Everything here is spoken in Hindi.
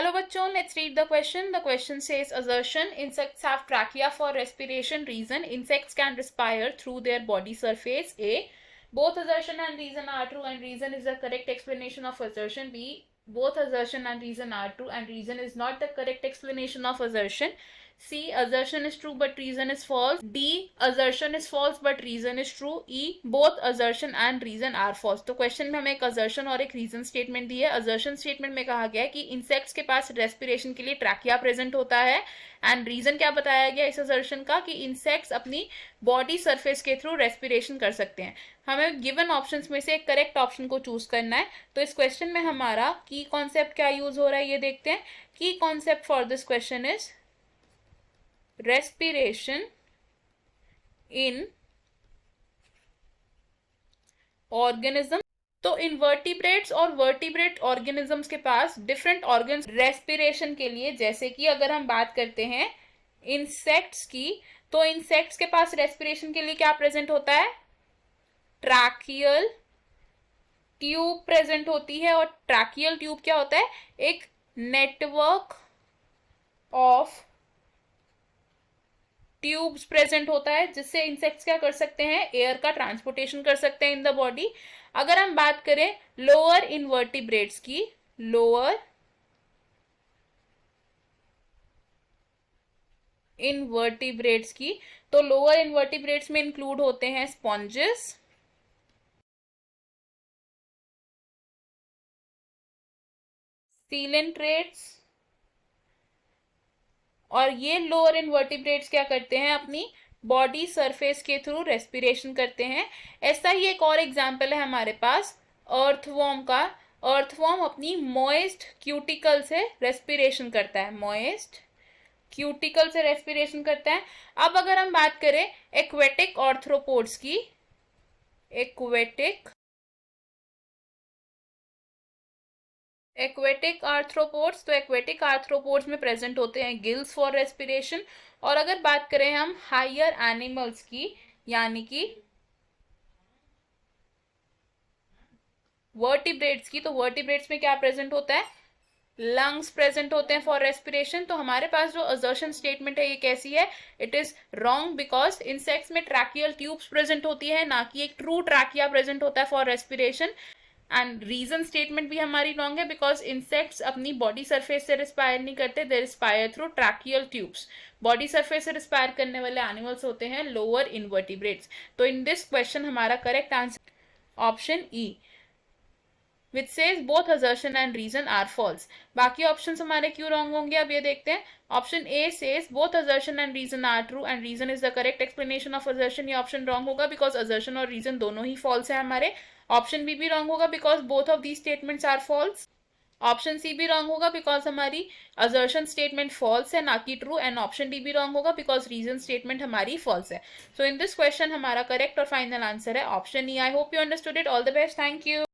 Hello bachon, let's read the question. The question says assertion insects have trachea for respiration. Reason insects can respire through their body surface. A. Both assertion and reason are true and reason is the correct explanation of assertion. B. Both assertion and reason are true and reason is not the correct explanation of assertion. C. Assertion is true but reason is false. D. Assertion is false but reason is true. E. Both assertion and reason are false. तो क्वेश्चन में हमें एक assertion और एक reason statement दी है. assertion statement में कहा गया है कि इंसेक्ट्स के पास रेस्पिरेशन के लिए ट्रैकिया प्रेजेंट होता है एंड रीजन क्या बताया गया इस assertion का कि इंसेक्ट्स अपनी बॉडी सरफेस के थ्रू रेस्पिरेशन कर सकते हैं. हमें गिवन ऑप्शंस में से एक करेक्ट ऑप्शन को चूज करना है. तो इस क्वेश्चन में हमारा की कॉन्सेप्ट क्या यूज हो रहा है ये देखते हैं. की concept for this question is respiration in organism. तो इनवर्टिब्रेट्स और वर्टिब्रेट ऑर्गेनिजम्स के पास डिफरेंट ऑर्गन्स रेस्पिरेशन के लिए, जैसे कि अगर हम बात करते हैं इंसेक्ट्स की, तो इंसेक्ट्स के पास रेस्पिरेशन के लिए क्या प्रेजेंट होता है, ट्रैकियल ट्यूब प्रेजेंट होती है. और ट्रैकियल ट्यूब क्या होता है, एक नेटवर्क ऑफ ट्यूब्स प्रेजेंट होता है जिससे इंसेक्ट्स क्या कर सकते हैं, एयर का ट्रांसपोर्टेशन कर सकते हैं इन द बॉडी. अगर हम बात करें लोअर इनवर्टिब्रेट्स की, लोअर इनवर्टिब्रेट्स की, तो लोअर इनवर्टिब्रेट्स में इंक्लूड होते हैं स्पॉन्जेस, सीलेंट्रेट्स. और ये लोअर इनवर्टिब्रेट्स क्या करते हैं, अपनी बॉडी सरफेस के थ्रू रेस्पिरेशन करते हैं. ऐसा ही एक और एग्जांपल है हमारे पास अर्थवॉर्म का. अर्थवॉर्म अपनी मॉइस्ट क्यूटिकल से रेस्पिरेशन करता है, मॉइस्ट क्यूटिकल से रेस्पिरेशन करता है. अब अगर हम बात करें एक्वेटिक आर्थ्रोपोड्स की, एक्वेटिक आर्थ्रोपोड्स, तो एक्वेटिक आर्थ्रोपोड्स में प्रेजेंट होते हैं गिल्स फॉर रेस्पिरेशन. और अगर बात करें हम हायर एनिमल्स की, यानी कि वर्टिब्रेट्स की, तो वर्टिब्रेट्स में क्या प्रेजेंट होता है, लंग्स प्रेजेंट होते हैं फॉर रेस्पिरेशन. तो हमारे पास जो असर्शन स्टेटमेंट है ये कैसी है, it is wrong because insects में ट्रैकियल ट्यूब्स प्रेजेंट होती है, ना कि एक ट्रू ट्रैकिया प्रेजेंट होता है for respiration. And reason statement भी हमारी रॉन्ग है बिकॉज इंसेक्ट्स अपनी बॉडी सरफेस से रिस्पायर नहीं करते, they respire through tracheal tubes. Body surface से रिस्पायर करने वाले एनिमल्स होते हैं लोअर इनवर्टिब्रेट्स. तो इन दिस क्वेश्चन हमारा correct answer option E, which says both assertion and reason are false. बाकी ऑप्शंस हमारे क्यों रॉन्ग होंगे अब ये देखते हैं. Option A says both assertion and reason are true and reason is the correct explanation of assertion. ये ऑप्शन रॉन्ग होगा बिकॉज assertion और reason दोनों ही false है हमारे. ऑप्शन बी भी रॉन्ग होगा because both of these statements are false. Option C भी रॉन्ग होगा बिकॉज हमारी assertion स्टेटमेंट फॉल्स है ना कि ट्रू. एंड ऑप्शन डी भी रॉन्ग होगा बिकॉज रीजन स्टेटमेंट हमारी फॉल्स है. सो इन दिस क्वेश्चन हमारा करेक्ट और फाइनल आंसर है option E. I hope you understood it. All the best. Thank you.